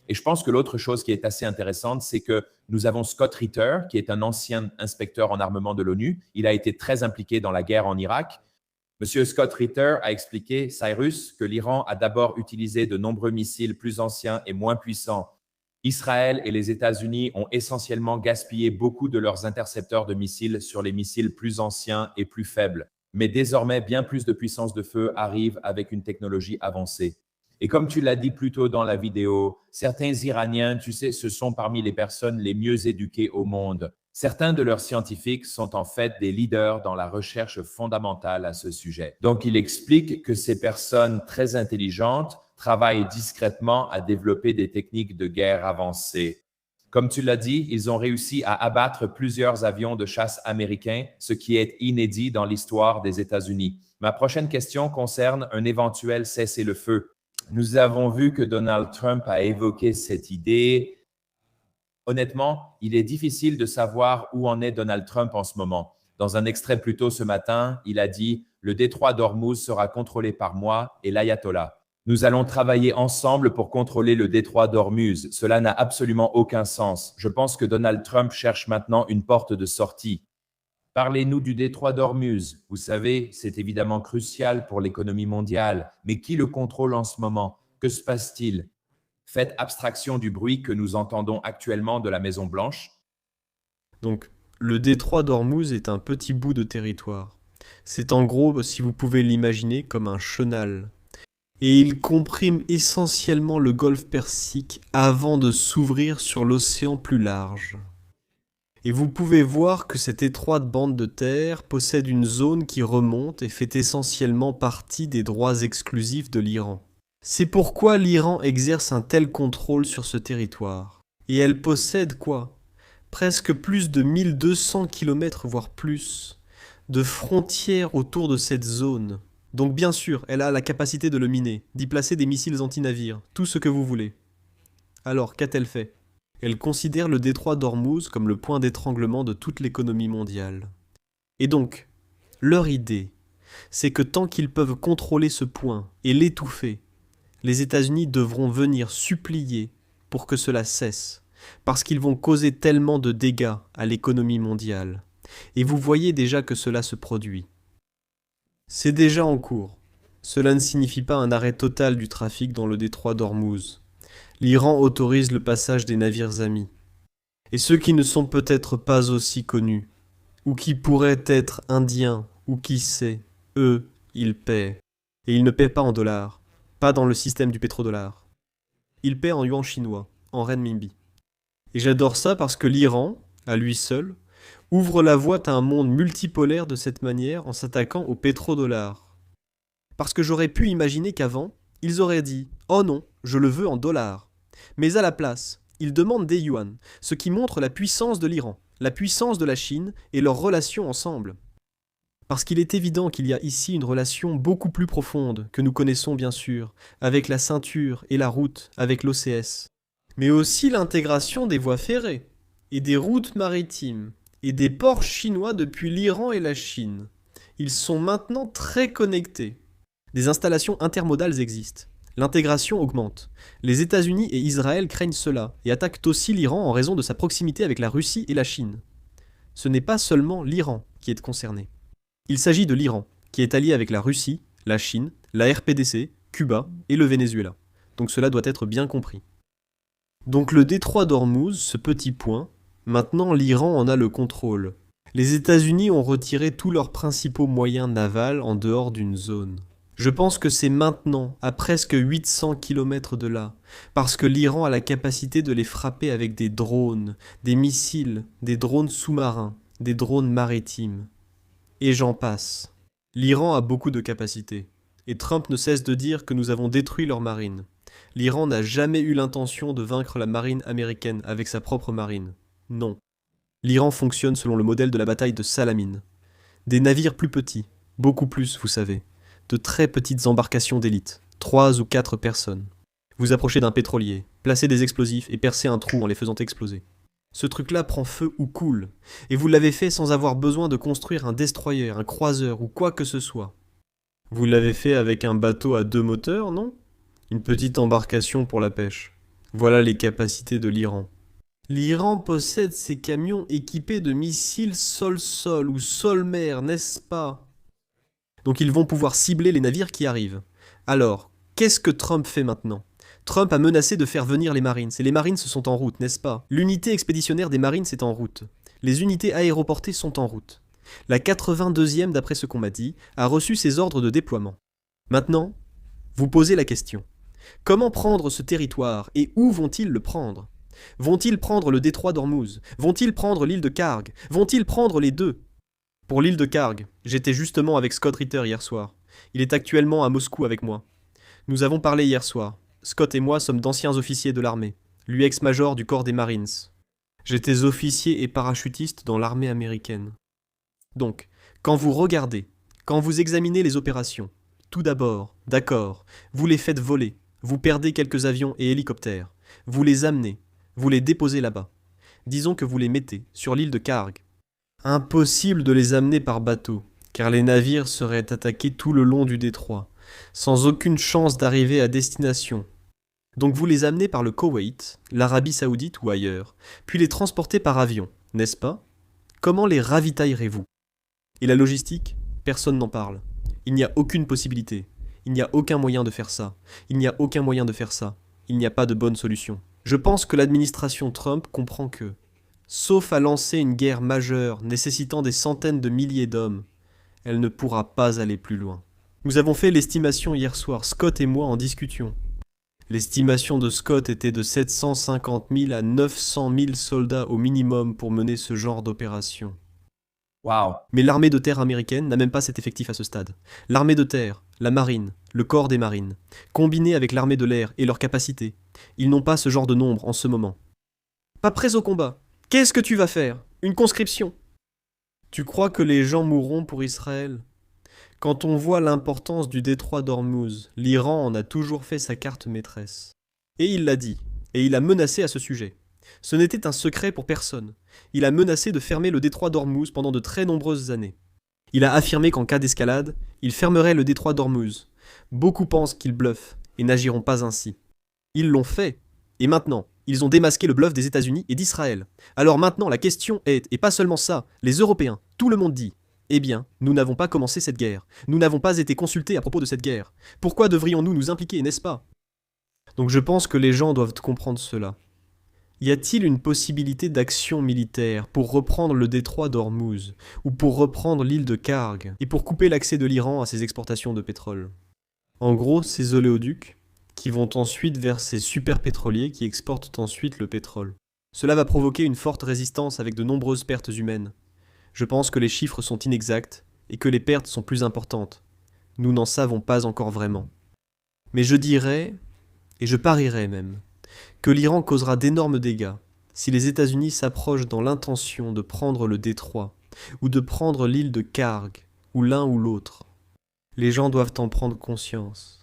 Et je pense que l'autre chose qui est assez intéressante, c'est que nous avons Scott Ritter, qui est un ancien inspecteur en armement de l'ONU. Il a été très impliqué dans la guerre en Irak. Monsieur Scott Ritter a expliqué, Cyrus, que l'Iran a d'abord utilisé de nombreux missiles plus anciens et moins puissants. Israël et les États-Unis ont essentiellement gaspillé beaucoup de leurs intercepteurs de missiles sur les missiles plus anciens et plus faibles. Mais désormais, bien plus de puissance de feu arrive avec une technologie avancée. Et comme tu l'as dit plus tôt dans la vidéo, certains Iraniens, tu sais, ce sont parmi les personnes les mieux éduquées au monde. Certains de leurs scientifiques sont en fait des leaders dans la recherche fondamentale à ce sujet. Donc, il explique que ces personnes très intelligentes travaillent discrètement à développer des techniques de guerre avancées. Comme tu l'as dit, ils ont réussi à abattre plusieurs avions de chasse américains, ce qui est inédit dans l'histoire des États-Unis. Ma prochaine question concerne un éventuel cessez-le-feu. Nous avons vu que Donald Trump a évoqué cette idée. Honnêtement, il est difficile de savoir où en est Donald Trump en ce moment. Dans un extrait plus tôt ce matin, il a dit « Le détroit d'Ormuz sera contrôlé par moi et l'ayatollah. Nous allons travailler ensemble pour contrôler le détroit d'Ormuz. Cela n'a absolument aucun sens. Je pense que Donald Trump cherche maintenant une porte de sortie. » Parlez-nous du détroit d'Ormuz. Vous savez, c'est évidemment crucial pour l'économie mondiale. Mais qui le contrôle en ce moment? Que se passe-t-il? Faites abstraction du bruit que nous entendons actuellement de la Maison-Blanche. Donc, le détroit d'Ormuz est un petit bout de territoire. C'est en gros, si vous pouvez l'imaginer, comme un chenal. Et il comprime essentiellement le golfe Persique avant de s'ouvrir sur l'océan plus large. Et vous pouvez voir que cette étroite bande de terre possède une zone qui remonte et fait essentiellement partie des droits exclusifs de l'Iran. C'est pourquoi l'Iran exerce un tel contrôle sur ce territoire. Et elle possède quoi? Presque plus de 1200 km, voire plus, de frontières autour de cette zone. Donc bien sûr, elle a la capacité de le miner, d'y placer des missiles anti-navires, tout ce que vous voulez. Alors, qu'a-t-elle fait? Elle considère le détroit d'Ormuz comme le point d'étranglement de toute l'économie mondiale. Et donc, leur idée, c'est que tant qu'ils peuvent contrôler ce point et l'étouffer, les États-Unis devront venir supplier pour que cela cesse, parce qu'ils vont causer tellement de dégâts à l'économie mondiale. Et vous voyez déjà que cela se produit. C'est déjà en cours. Cela ne signifie pas un arrêt total du trafic dans le détroit d'Ormuz. L'Iran autorise le passage des navires amis. Et ceux qui ne sont peut-être pas aussi connus, ou qui pourraient être indiens, ou qui sait, eux, ils paient. Et ils ne paient pas en dollars, pas dans le système du pétrodollar. Ils paient en yuan chinois, en renminbi. Et j'adore ça parce que l'Iran, à lui seul, ouvre la voie à un monde multipolaire de cette manière en s'attaquant au pétrodollar. Parce que j'aurais pu imaginer qu'avant, ils auraient dit « Oh non, je le veux en dollars ». Mais à la place, ils demandent des yuan, ce qui montre la puissance de l'Iran, la puissance de la Chine et leurs relations ensemble. Parce qu'il est évident qu'il y a ici une relation beaucoup plus profonde, que nous connaissons bien sûr, avec la ceinture et la route, avec l'OCS. Mais aussi l'intégration des voies ferrées, et des routes maritimes, et des ports chinois depuis l'Iran et la Chine. Ils sont maintenant très connectés. Des installations intermodales existent. L'intégration augmente. Les États-Unis et Israël craignent cela et attaquent aussi l'Iran en raison de sa proximité avec la Russie et la Chine. Ce n'est pas seulement l'Iran qui est concerné. Il s'agit de l'Iran, qui est allié avec la Russie, la Chine, la RPDC, Cuba et le Venezuela. Donc cela doit être bien compris. Donc le détroit d'Ormuz, ce petit point, maintenant l'Iran en a le contrôle. Les États-Unis ont retiré tous leurs principaux moyens navals en dehors d'une zone. Je pense que c'est maintenant, à presque 800 km de là, parce que l'Iran a la capacité de les frapper avec des drones, des missiles, des drones sous-marins, des drones maritimes. Et j'en passe. L'Iran a beaucoup de capacités. Et Trump ne cesse de dire que nous avons détruit leur marine. L'Iran n'a jamais eu l'intention de vaincre la marine américaine avec sa propre marine. Non. L'Iran fonctionne selon le modèle de la bataille de Salamine. Des navires plus petits, beaucoup plus, vous savez. De très petites embarcations d'élite, 3 ou 4 personnes. Vous approchez d'un pétrolier, placez des explosifs et percez un trou en les faisant exploser. Ce truc-là prend feu ou coule, et vous l'avez fait sans avoir besoin de construire un destroyer, un croiseur ou quoi que ce soit. Vous l'avez fait avec un bateau à 2 moteurs, non? Une petite embarcation pour la pêche. Voilà les capacités de l'Iran. L'Iran possède ces camions équipés de missiles sol-sol ou sol-mer, n'est-ce pas? Donc ils vont pouvoir cibler les navires qui arrivent. Alors, qu'est-ce que Trump fait maintenant? Trump a menacé de faire venir les Marines, et les Marines sont en route, n'est-ce pas? L'unité expéditionnaire des Marines est en route. Les unités aéroportées sont en route. La 82e, d'après ce qu'on m'a dit, a reçu ses ordres de déploiement. Maintenant, vous posez la question. Comment prendre ce territoire et où vont-ils le prendre? Vont-ils prendre le détroit d'Ormuz? Vont-ils prendre l'île de Karg? Vont-ils prendre les deux? Pour l'île de Karg, j'étais justement avec Scott Ritter hier soir. Il est actuellement à Moscou avec moi. Nous avons parlé hier soir. Scott et moi sommes d'anciens officiers de l'armée, lui ex-major du corps des Marines. J'étais officier et parachutiste dans l'armée américaine. Donc, quand vous regardez, quand vous examinez les opérations, tout d'abord, d'accord, vous les faites voler, vous perdez quelques avions et hélicoptères, vous les amenez, vous les déposez là-bas. Disons que vous les mettez sur l'île de Karg. Impossible de les amener par bateau, car les navires seraient attaqués tout le long du détroit, sans aucune chance d'arriver à destination. Donc vous les amenez par le Koweït, l'Arabie Saoudite ou ailleurs, puis les transportez par avion, n'est-ce pas? Comment les ravitaillerez-vous? Et la logistique? Personne n'en parle. Il n'y a aucune possibilité. Il n'y a aucun moyen de faire ça. Il n'y a aucun moyen de faire ça. Il n'y a pas de bonne solution. Je pense que l'administration Trump comprend que, sauf à lancer une guerre majeure nécessitant des centaines de milliers d'hommes, elle ne pourra pas aller plus loin. Nous avons fait l'estimation hier soir, Scott et moi en discutions. L'estimation de Scott était de 750 000 à 900 000 soldats au minimum pour mener ce genre d'opération. Wow. Mais l'armée de terre américaine n'a même pas cet effectif à ce stade. L'armée de terre, la marine, le corps des marines, combinés avec l'armée de l'air et leurs capacités, ils n'ont pas ce genre de nombre en ce moment. Pas prêts au combat. Qu'est-ce que tu vas faire? Une conscription. Tu crois que les gens mourront pour Israël? Quand on voit l'importance du détroit d'Ormuz, l'Iran en a toujours fait sa carte maîtresse. Et il l'a dit, et il a menacé à ce sujet. Ce n'était un secret pour personne. Il a menacé de fermer le détroit d'Ormuz pendant de très nombreuses années. Il a affirmé qu'en cas d'escalade, il fermerait le détroit d'Ormuz. Beaucoup pensent qu'il bluffe et n'agiront pas ainsi. Ils l'ont fait. Et maintenant, ils ont démasqué le bluff des États-Unis et d'Israël. Alors maintenant, la question est, et pas seulement ça, les Européens, tout le monde dit, eh bien, nous n'avons pas commencé cette guerre. Nous n'avons pas été consultés à propos de cette guerre. Pourquoi devrions-nous nous impliquer, n'est-ce pas? Donc je pense que les gens doivent comprendre cela. Y a-t-il une possibilité d'action militaire pour reprendre le détroit d'Ormuz, ou pour reprendre l'île de Karg, et pour couper l'accès de l'Iran à ses exportations de pétrole? En gros, ces oléoducs, qui vont ensuite vers ces superpétroliers qui exportent ensuite le pétrole. Cela va provoquer une forte résistance avec de nombreuses pertes humaines. Je pense que les chiffres sont inexacts et que les pertes sont plus importantes. Nous n'en savons pas encore vraiment. Mais je dirais, et je parierais même, que l'Iran causera d'énormes dégâts si les États-Unis s'approchent dans l'intention de prendre le détroit ou de prendre l'île de Karg, ou l'un ou l'autre. Les gens doivent en prendre conscience.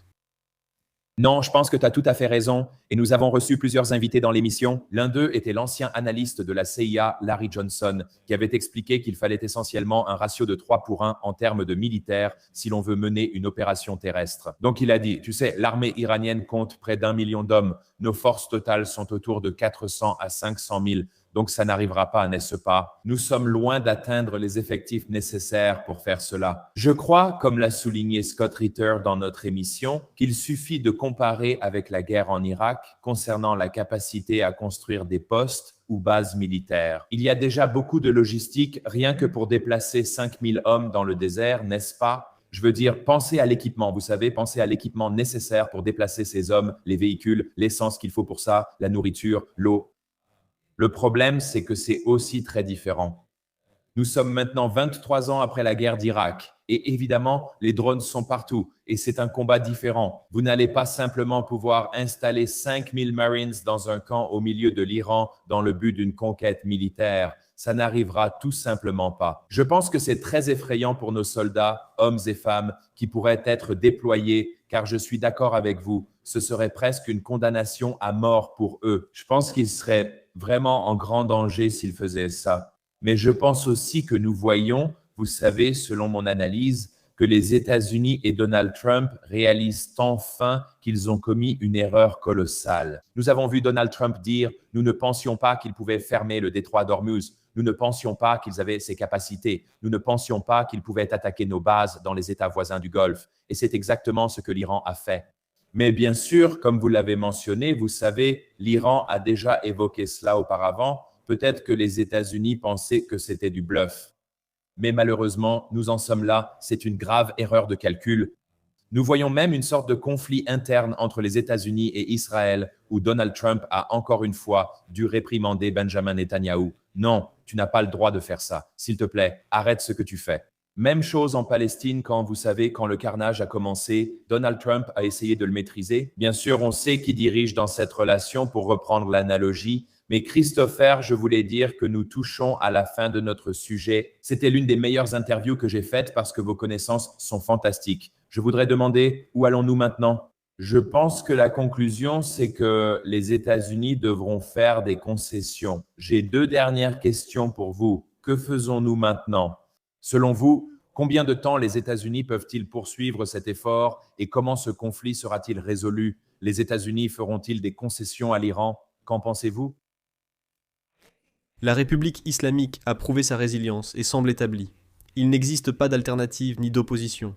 Non, je pense que tu as tout à fait raison. Et nous avons reçu plusieurs invités dans l'émission. L'un d'eux était l'ancien analyste de la CIA, Larry Johnson, qui avait expliqué qu'il fallait essentiellement un ratio de 3 pour 1 en termes de militaires si l'on veut mener une opération terrestre. Donc il a dit, tu sais, l'armée iranienne compte près d'1 million d'hommes. Nos forces totales sont autour de 400 à 500 000. Donc ça n'arrivera pas, n'est-ce pas? Nous sommes loin d'atteindre les effectifs nécessaires pour faire cela. Je crois, comme l'a souligné Scott Ritter dans notre émission, qu'il suffit de comparer avec la guerre en Irak concernant la capacité à construire des postes ou bases militaires. Il y a déjà beaucoup de logistique rien que pour déplacer 5000 hommes dans le désert, n'est-ce pas? Je veux dire, pensez à l'équipement, vous savez, pensez à l'équipement nécessaire pour déplacer ces hommes, les véhicules, l'essence qu'il faut pour ça, la nourriture, l'eau. Le problème, c'est que c'est aussi très différent. Nous sommes maintenant 23 ans après la guerre d'Irak et évidemment, les drones sont partout et c'est un combat différent. Vous n'allez pas simplement pouvoir installer 5000 Marines dans un camp au milieu de l'Iran dans le but d'une conquête militaire. Ça n'arrivera tout simplement pas. Je pense que c'est très effrayant pour nos soldats, hommes et femmes, qui pourraient être déployés, car je suis d'accord avec vous, ce serait presque une condamnation à mort pour eux. Je pense qu'ils seraient vraiment en grand danger s'ils faisaient ça. Mais je pense aussi que nous voyons, vous savez, selon mon analyse, que les États-Unis et Donald Trump réalisent enfin qu'ils ont commis une erreur colossale. Nous avons vu Donald Trump dire « Nous ne pensions pas qu'ils pouvaient fermer le détroit d'Ormuz. Nous ne pensions pas qu'ils avaient ces capacités. Nous ne pensions pas qu'ils pouvaient attaquer nos bases dans les États voisins du Golfe. » Et c'est exactement ce que l'Iran a fait. Mais bien sûr, comme vous l'avez mentionné, vous savez, l'Iran a déjà évoqué cela auparavant. Peut-être que les États-Unis pensaient que c'était du bluff. Mais malheureusement, nous en sommes là. C'est une grave erreur de calcul. Nous voyons même une sorte de conflit interne entre les États-Unis et Israël, où Donald Trump a encore une fois dû réprimander Benjamin Netanyahou. Non, tu n'as pas le droit de faire ça. S'il te plaît, arrête ce que tu fais. Même chose en Palestine quand, vous savez, quand le carnage a commencé, Donald Trump a essayé de le maîtriser. Bien sûr, on sait qui dirige dans cette relation pour reprendre l'analogie. Mais Christopher, je voulais dire que nous touchons à la fin de notre sujet. C'était l'une des meilleures interviews que j'ai faites parce que vos connaissances sont fantastiques. Je voudrais demander, où allons-nous maintenant? Je pense que la conclusion, c'est que les États-Unis devront faire des concessions. J'ai 2 dernières questions pour vous. Que faisons-nous maintenant? Selon vous, combien de temps les États-Unis peuvent-ils poursuivre cet effort et comment ce conflit sera-t-il résolu? Les États-Unis feront-ils des concessions à l'Iran? Qu'en pensez-vous? La République islamique a prouvé sa résilience et semble établie. Il n'existe pas d'alternative ni d'opposition.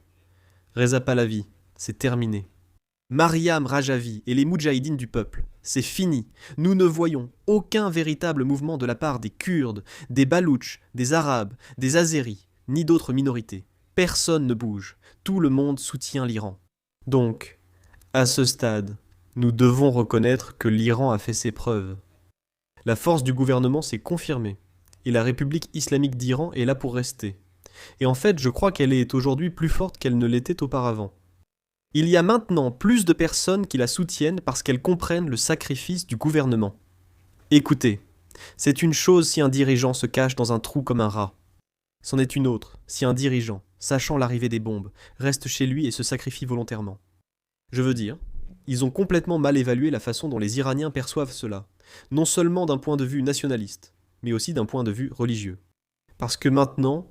Reza Pahlavi, c'est terminé. Mariam Rajavi et les Moudjahidines du peuple, c'est fini. Nous ne voyons aucun véritable mouvement de la part des Kurdes, des Baloutches, des Arabes, des Azéris, ni d'autres minorités. Personne ne bouge. Tout le monde soutient l'Iran. Donc, à ce stade, nous devons reconnaître que l'Iran a fait ses preuves. La force du gouvernement s'est confirmée, et la République islamique d'Iran est là pour rester. Et en fait, je crois qu'elle est aujourd'hui plus forte qu'elle ne l'était auparavant. Il y a maintenant plus de personnes qui la soutiennent parce qu'elles comprennent le sacrifice du gouvernement. Écoutez, c'est une chose si un dirigeant se cache dans un trou comme un rat. C'en est une autre si un dirigeant, sachant l'arrivée des bombes, reste chez lui et se sacrifie volontairement. Je veux dire, ils ont complètement mal évalué la façon dont les Iraniens perçoivent cela, non seulement d'un point de vue nationaliste, mais aussi d'un point de vue religieux. Parce que maintenant,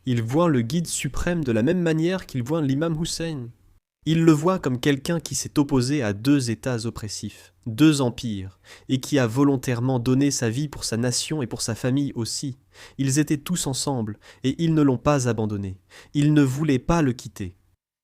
ils voient le guide suprême de la même manière qu'ils voient l'imam Hussein. Ils le voient comme quelqu'un qui s'est opposé à deux États oppressifs, deux empires, et qui a volontairement donné sa vie pour sa nation et pour sa famille aussi. Ils étaient tous ensemble, et ils ne l'ont pas abandonné. Ils ne voulaient pas le quitter.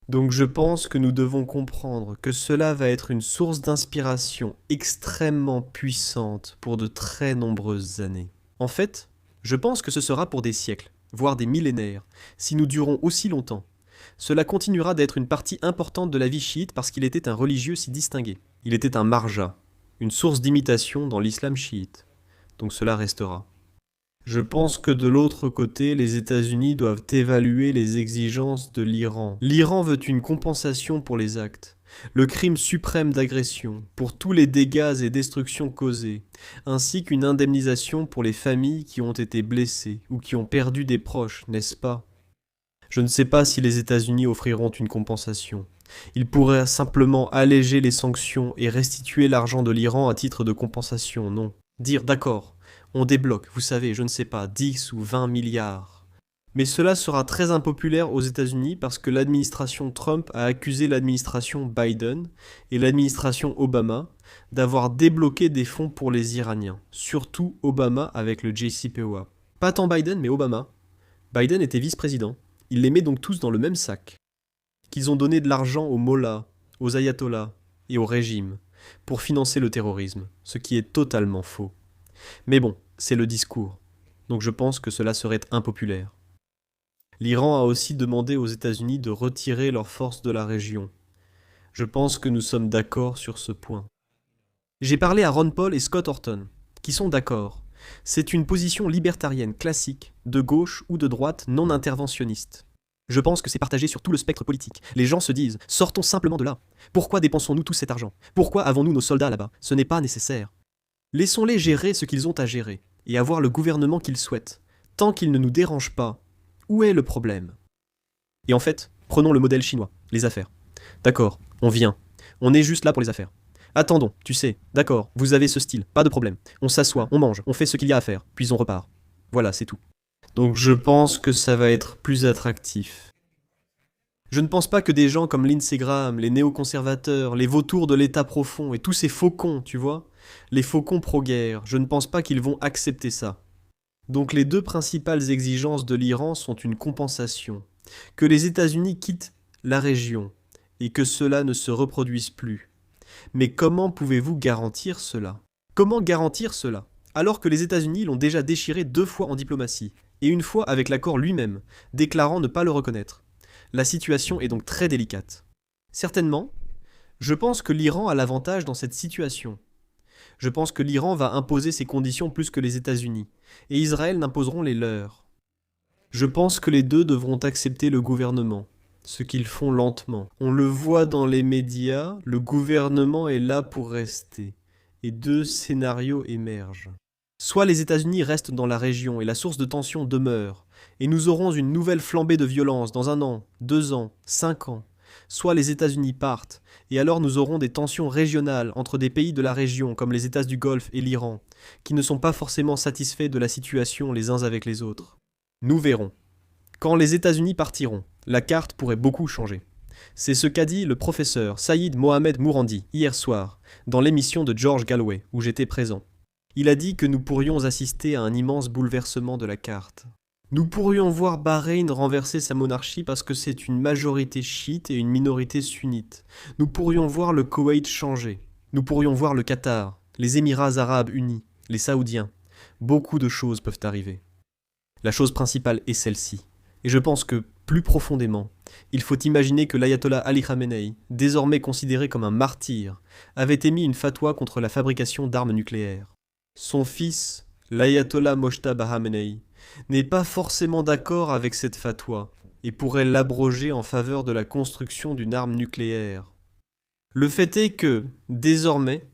Donc je pense que nous devons comprendre que cela va être une source d'inspiration extrêmement puissante pour de très nombreuses années. En fait, je pense que ce sera pour des siècles, voire des millénaires, si nous durons aussi longtemps. Cela continuera d'être une partie importante de la vie chiite parce qu'il était un religieux si distingué. Il était un marja, une source d'imitation dans l'islam chiite. Donc cela restera. Je pense que de l'autre côté, les États-Unis doivent évaluer les exigences de l'Iran. L'Iran veut une compensation pour les actes, le crime suprême d'agression, pour tous les dégâts et destructions causés, ainsi qu'une indemnisation pour les familles qui ont été blessées ou qui ont perdu des proches, n'est-ce pas ? Je ne sais pas si les États-Unis offriront une compensation. Ils pourraient simplement alléger les sanctions et restituer l'argent de l'Iran à titre de compensation, non. Dire d'accord, on débloque, vous savez, je ne sais pas, 10 ou 20 milliards. Mais cela sera très impopulaire aux États-Unis parce que l'administration Trump a accusé l'administration Biden et l'administration Obama d'avoir débloqué des fonds pour les Iraniens, surtout Obama avec le JCPOA. Pas tant Biden, mais Obama. Biden était vice-président. Ils les mettent donc tous dans le même sac. Qu'ils ont donné de l'argent aux mollahs, aux ayatollahs et au régime pour financer le terrorisme, ce qui est totalement faux. Mais bon, c'est le discours, donc je pense que cela serait impopulaire. L'Iran a aussi demandé aux États-Unis de retirer leurs forces de la région. Je pense que nous sommes d'accord sur ce point. J'ai parlé à Ron Paul et Scott Horton, qui sont d'accord. C'est une position libertarienne classique, de gauche ou de droite non interventionniste. Je pense que c'est partagé sur tout le spectre politique. Les gens se disent « Sortons simplement de là. Pourquoi dépensons-nous tout cet argent? Pourquoi avons-nous nos soldats là-bas? Ce n'est pas nécessaire. Laissons-les gérer ce qu'ils ont à gérer et avoir le gouvernement qu'ils souhaitent. Tant qu'ils ne nous dérangent pas, où est le problème? Et en fait, prenons le modèle chinois, les affaires. D'accord, on vient. On est juste là pour les affaires. Attendons, tu sais, d'accord, vous avez ce style, pas de problème. On s'assoit, on mange, on fait ce qu'il y a à faire, puis on repart. Voilà, c'est tout. Donc je pense que ça va être plus attractif. Je ne pense pas que des gens comme Lindsey Graham, les néoconservateurs, les vautours de l'État profond et tous ces faucons, tu vois, les faucons pro-guerre, je ne pense pas qu'ils vont accepter ça. Donc les deux principales exigences de l'Iran sont une compensation, que les États-Unis quittent la région et que cela ne se reproduise plus. Mais comment pouvez-vous garantir cela? Comment garantir cela? Alors que les États-Unis l'ont déjà déchiré 2 fois en diplomatie, et une fois avec l'accord lui-même, déclarant ne pas le reconnaître. La situation est donc très délicate. Certainement, je pense que l'Iran a l'avantage dans cette situation. Je pense que l'Iran va imposer ses conditions plus que les États-Unis, et Israël n'imposeront les leurs. Je pense que les deux devront accepter le gouvernement, ce qu'ils font lentement. On le voit dans les médias, le gouvernement est là pour rester, et 2 scénarios émergent. Soit les États-Unis restent dans la région et la source de tension demeure, et nous aurons une nouvelle flambée de violence dans 1 an, 2 ans, 5 ans, soit les États-Unis partent, et alors nous aurons des tensions régionales entre des pays de la région comme les États du Golfe et l'Iran, qui ne sont pas forcément satisfaits de la situation les uns avec les autres. Nous verrons. Quand les États-Unis partiront, la carte pourrait beaucoup changer. C'est ce qu'a dit le professeur Saïd Mohamed Mourandi hier soir, dans l'émission de George Galloway, où j'étais présent. Il a dit que nous pourrions assister à un immense bouleversement de la carte. Nous pourrions voir Bahreïn renverser sa monarchie parce que c'est une majorité chiite et une minorité sunnite. Nous pourrions voir le Koweït changer. Nous pourrions voir le Qatar, les Émirats arabes unis, les Saoudiens. Beaucoup de choses peuvent arriver. La chose principale est celle-ci. Et je pense que, plus profondément, il faut imaginer que l'ayatollah Ali Khamenei, désormais considéré comme un martyr, avait émis une fatwa contre la fabrication d'armes nucléaires. Son fils, l'ayatollah Mojtaba Khamenei, n'est pas forcément d'accord avec cette fatwa et pourrait l'abroger en faveur de la construction d'une arme nucléaire. Le fait est que, désormais,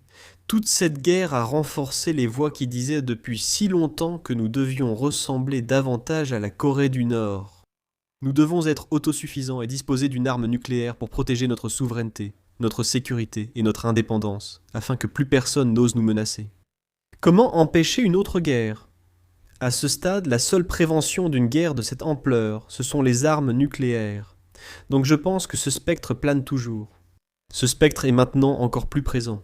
toute cette guerre a renforcé les voix qui disaient depuis si longtemps que nous devions ressembler davantage à la Corée du Nord. Nous devons être autosuffisants et disposer d'une arme nucléaire pour protéger notre souveraineté, notre sécurité et notre indépendance, afin que plus personne n'ose nous menacer. Comment empêcher une autre guerre ? À ce stade, la seule prévention d'une guerre de cette ampleur, ce sont les armes nucléaires. Donc je pense que ce spectre plane toujours. Ce spectre est maintenant encore plus présent.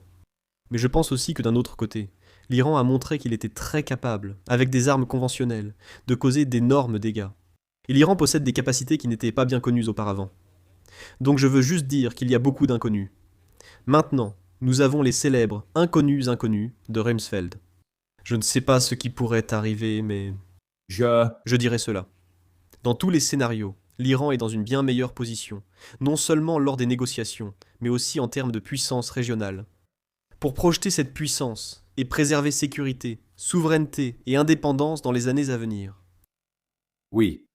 Mais je pense aussi que d'un autre côté, l'Iran a montré qu'il était très capable, avec des armes conventionnelles, de causer d'énormes dégâts. Et l'Iran possède des capacités qui n'étaient pas bien connues auparavant. Donc je veux juste dire qu'il y a beaucoup d'inconnus. Maintenant, nous avons les célèbres inconnus de Rumsfeld. Je ne sais pas ce qui pourrait arriver, mais je dirais cela. Dans tous les scénarios, l'Iran est dans une bien meilleure position, non seulement lors des négociations, mais aussi en termes de puissance régionale. Pour projeter cette puissance et préserver sécurité, souveraineté et indépendance dans les années à venir. Oui.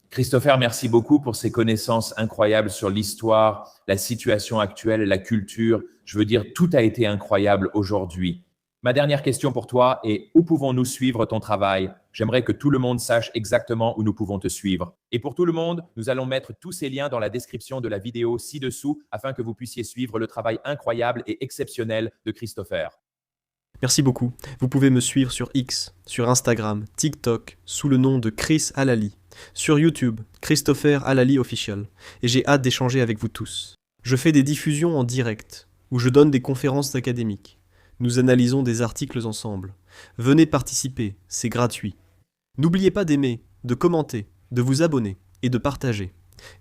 Christopher, merci beaucoup pour ces connaissances incroyables sur l'histoire, la situation actuelle, la culture. Je veux dire, tout a été incroyable aujourd'hui. Ma dernière question pour toi est où pouvons-nous suivre ton travail? J'aimerais que tout le monde sache exactement où nous pouvons te suivre. Et pour tout le monde, nous allons mettre tous ces liens dans la description de la vidéo ci-dessous afin que vous puissiez suivre le travail incroyable et exceptionnel de Christopher. Merci beaucoup. Vous pouvez me suivre sur X, sur Instagram, TikTok, sous le nom de Chris Alali. Sur YouTube, Christopher Alali Official. Et j'ai hâte d'échanger avec vous tous. Je fais des diffusions en direct, où je donne des conférences académiques. Nous analysons des articles ensemble. Venez participer, c'est gratuit. N'oubliez pas d'aimer, de commenter, de vous abonner et de partager.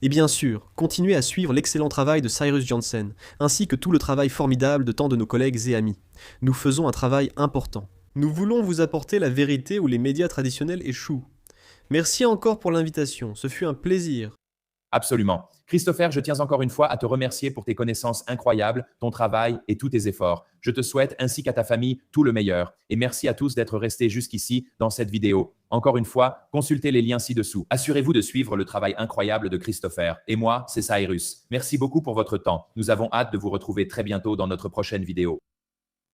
Et bien sûr, continuez à suivre l'excellent travail de Cyrus Janssen, ainsi que tout le travail formidable de tant de nos collègues et amis. Nous faisons un travail important. Nous voulons vous apporter la vérité où les médias traditionnels échouent. Merci encore pour l'invitation, ce fut un plaisir. Absolument. Christopher, je tiens encore une fois à te remercier pour tes connaissances incroyables, ton travail et tous tes efforts. Je te souhaite, ainsi qu'à ta famille, tout le meilleur. Et merci à tous d'être restés jusqu'ici dans cette vidéo. Encore une fois, consultez les liens ci-dessous. Assurez-vous de suivre le travail incroyable de Christopher. Et moi, c'est Cyrus. Merci beaucoup pour votre temps. Nous avons hâte de vous retrouver très bientôt dans notre prochaine vidéo.